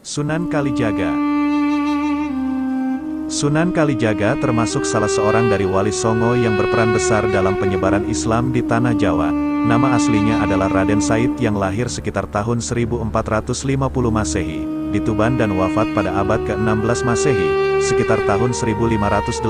Sunan Kalijaga. Sunan Kalijaga termasuk salah seorang dari Wali Songo yang berperan besar dalam penyebaran Islam di Tanah Jawa. Nama aslinya adalah Raden Said yang lahir sekitar tahun 1450 Masehi, di Tuban dan wafat pada abad ke-16 Masehi, sekitar tahun 1580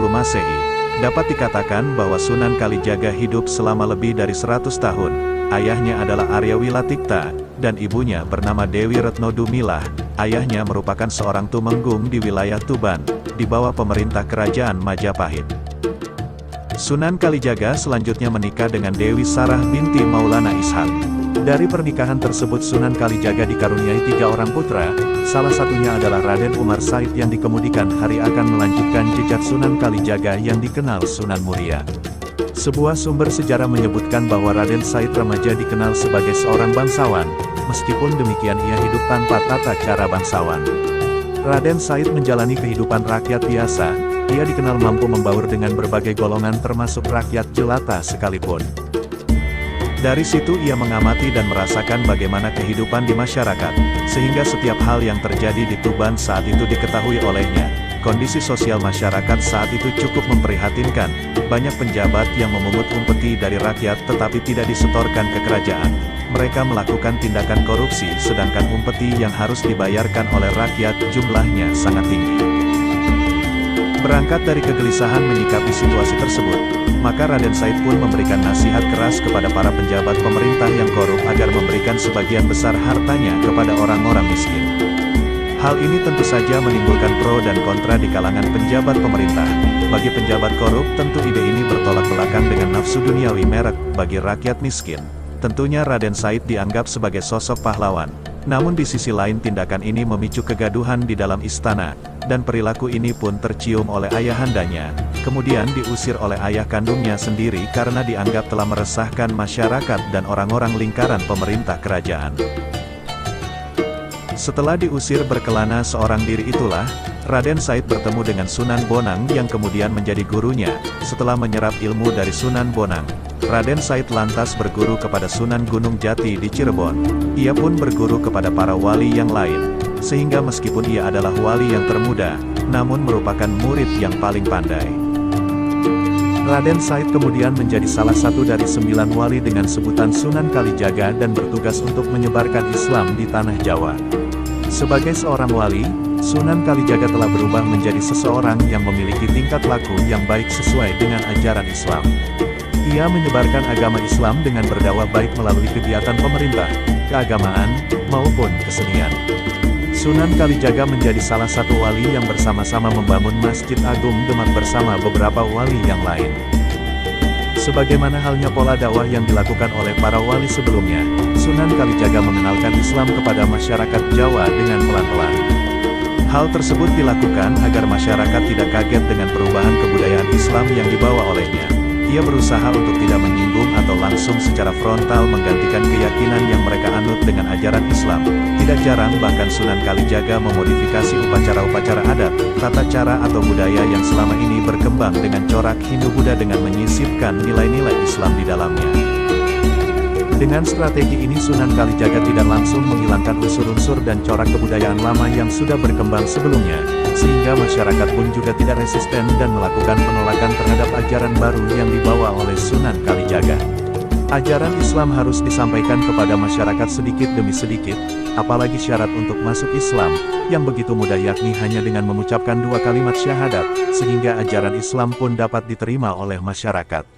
Masehi. Dapat dikatakan bahwa Sunan Kalijaga hidup selama lebih dari 100 tahun. Ayahnya adalah Arya Wilatikta, dan ibunya bernama Dewi Retno Dumilah. Ayahnya merupakan seorang tumenggung di wilayah Tuban, di bawah pemerintah Kerajaan Majapahit. Sunan Kalijaga selanjutnya menikah dengan Dewi Sarah binti Maulana Ishak. Dari pernikahan tersebut Sunan Kalijaga dikaruniai 3 orang putra, salah satunya adalah Raden Umar Said yang dikemudikan hari akan melanjutkan jejak Sunan Kalijaga yang dikenal Sunan Muria. Sebuah sumber sejarah menyebutkan bahwa Raden Said remaja dikenal sebagai seorang bangsawan, meskipun demikian ia hidup tanpa tata cara bangsawan. Raden Said menjalani kehidupan rakyat biasa, ia dikenal mampu membaur dengan berbagai golongan termasuk rakyat jelata sekalipun. Dari situ ia mengamati dan merasakan bagaimana kehidupan di masyarakat, sehingga setiap hal yang terjadi di Tuban saat itu diketahui olehnya. Kondisi sosial masyarakat saat itu cukup memprihatinkan, banyak penjabat yang memungut umpeti dari rakyat tetapi tidak disetorkan ke kerajaan. Mereka melakukan tindakan korupsi sedangkan umpeti yang harus dibayarkan oleh rakyat jumlahnya sangat tinggi. Berangkat dari kegelisahan menyikapi situasi tersebut, maka Raden Said pun memberikan nasihat keras kepada para penjabat pemerintah yang korup agar memberikan sebagian besar hartanya kepada orang-orang miskin. Hal ini tentu saja menimbulkan pro dan kontra di kalangan penjabat pemerintah. Bagi penjabat korup, tentu ide ini bertolak belakang dengan nafsu duniawi merek bagi rakyat miskin. Tentunya Raden Said dianggap sebagai sosok pahlawan. Namun di sisi lain tindakan ini memicu kegaduhan di dalam istana, dan perilaku ini pun tercium oleh ayahandanya, kemudian diusir oleh ayah kandungnya sendiri karena dianggap telah meresahkan masyarakat dan orang-orang lingkaran pemerintah kerajaan. Setelah diusir berkelana seorang diri itulah, Raden Said bertemu dengan Sunan Bonang yang kemudian menjadi gurunya. Setelah menyerap ilmu dari Sunan Bonang, Raden Said lantas berguru kepada Sunan Gunung Jati di Cirebon. Ia pun berguru kepada para wali yang lain, sehingga meskipun ia adalah wali yang termuda, namun merupakan murid yang paling pandai. Raden Said kemudian menjadi salah satu dari 9 wali dengan sebutan Sunan Kalijaga dan bertugas untuk menyebarkan Islam di Tanah Jawa. Sebagai seorang wali, Sunan Kalijaga telah berubah menjadi seseorang yang memiliki tingkat laku yang baik sesuai dengan ajaran Islam. Ia menyebarkan agama Islam dengan berdakwah baik melalui kegiatan pemerintah, keagamaan, maupun kesenian. Sunan Kalijaga menjadi salah satu wali yang bersama-sama membangun Masjid Agung Demak bersama beberapa wali yang lain. Sebagaimana halnya pola dakwah yang dilakukan oleh para wali sebelumnya, Sunan Kalijaga mengenalkan Islam kepada masyarakat Jawa dengan pelan-pelan. Hal tersebut dilakukan agar masyarakat tidak kaget dengan perubahan kebudayaan Islam yang dibawa olehnya. Ia berusaha untuk tidak menyinggung atau langsung secara frontal menggantikan keyakinan yang mereka anut dengan ajaran Islam. Tidak jarang bahkan Sunan Kalijaga memodifikasi upacara-upacara adat, tata cara atau budaya yang selama ini berkembang dengan corak Hindu-Buddha dengan menyisipkan nilai-nilai Islam di dalamnya. Dengan strategi ini Sunan Kalijaga tidak langsung menghilangkan unsur-unsur dan corak kebudayaan lama yang sudah berkembang sebelumnya, sehingga masyarakat pun juga tidak resisten dan melakukan penolakan terhadap ajaran baru yang dibawa oleh Sunan Kalijaga. Ajaran Islam harus disampaikan kepada masyarakat sedikit demi sedikit, apalagi syarat untuk masuk Islam, yang begitu mudah yakni hanya dengan mengucapkan 2 kalimat syahadat, sehingga ajaran Islam pun dapat diterima oleh masyarakat.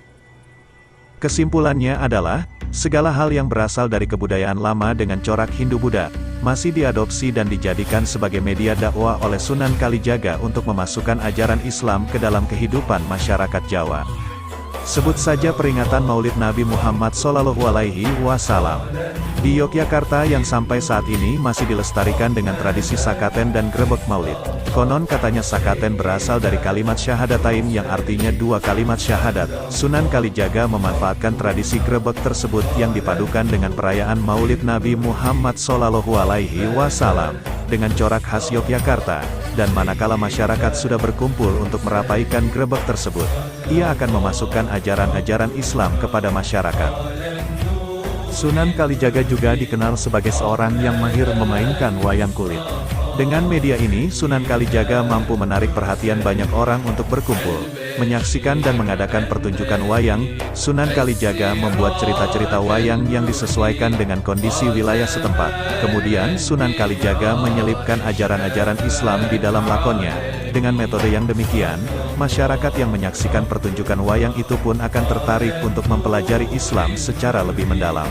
Kesimpulannya adalah, segala hal yang berasal dari kebudayaan lama dengan corak Hindu-Buddha, masih diadopsi dan dijadikan sebagai media dakwah oleh Sunan Kalijaga untuk memasukkan ajaran Islam ke dalam kehidupan masyarakat Jawa. Sebut saja peringatan Maulid Nabi Muhammad SAW. Di Yogyakarta yang sampai saat ini masih dilestarikan dengan tradisi sakaten dan grebek maulid. Konon katanya sakaten berasal dari kalimat syahadatain yang artinya 2 kalimat syahadat. Sunan Kalijaga memanfaatkan tradisi grebek tersebut yang dipadukan dengan perayaan Maulid Nabi Muhammad SAW dengan corak khas Yogyakarta, dan manakala masyarakat sudah berkumpul untuk merapaikan grebek tersebut, ia akan memasukkan ajaran-ajaran Islam kepada masyarakat. Sunan Kalijaga juga dikenal sebagai seorang yang mahir memainkan wayang kulit. Dengan media ini, Sunan Kalijaga mampu menarik perhatian banyak orang untuk berkumpul, menyaksikan dan mengadakan pertunjukan wayang. Sunan Kalijaga membuat cerita-cerita wayang yang disesuaikan dengan kondisi wilayah setempat. Kemudian, Sunan Kalijaga menyelipkan ajaran-ajaran Islam di dalam lakonnya. Dengan metode yang demikian, masyarakat yang menyaksikan pertunjukan wayang itu pun akan tertarik untuk mempelajari Islam secara lebih mendalam.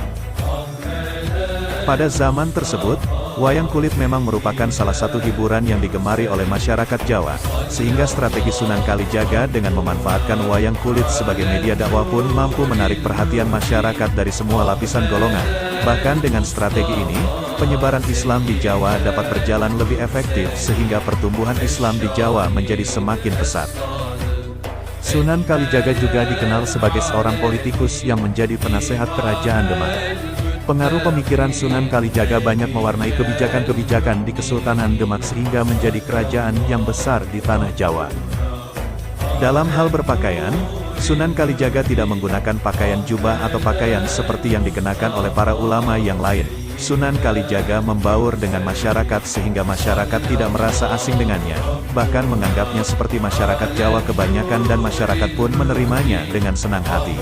Pada zaman tersebut, wayang kulit memang merupakan salah satu hiburan yang digemari oleh masyarakat Jawa, sehingga strategi Sunan Kalijaga dengan memanfaatkan wayang kulit sebagai media dakwah pun mampu menarik perhatian masyarakat dari semua lapisan golongan. Bahkan dengan strategi ini, penyebaran Islam di Jawa dapat berjalan lebih efektif sehingga pertumbuhan Islam di Jawa menjadi semakin pesat. Sunan Kalijaga juga dikenal sebagai seorang politikus yang menjadi penasehat kerajaan Demak. Pengaruh pemikiran Sunan Kalijaga banyak mewarnai kebijakan-kebijakan di Kesultanan Demak sehingga menjadi kerajaan yang besar di tanah Jawa. Dalam hal berpakaian, Sunan Kalijaga tidak menggunakan pakaian jubah atau pakaian seperti yang dikenakan oleh para ulama yang lain. Sunan Kalijaga membaur dengan masyarakat sehingga masyarakat tidak merasa asing dengannya, bahkan menganggapnya seperti masyarakat Jawa kebanyakan dan masyarakat pun menerimanya dengan senang hati.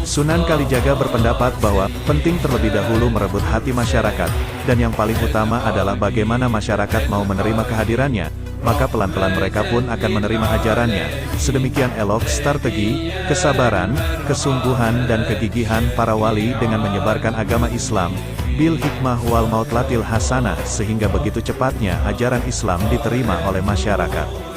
Sunan Kalijaga berpendapat bahwa penting terlebih dahulu merebut hati masyarakat, dan yang paling utama adalah bagaimana masyarakat mau menerima kehadirannya, maka pelan-pelan mereka pun akan menerima ajarannya. Sedemikian elok strategi, kesabaran, kesungguhan dan kegigihan para wali dengan menyebarkan agama Islam, bil hikmah wal mautlatil hasanah, sehingga begitu cepatnya ajaran Islam diterima oleh masyarakat.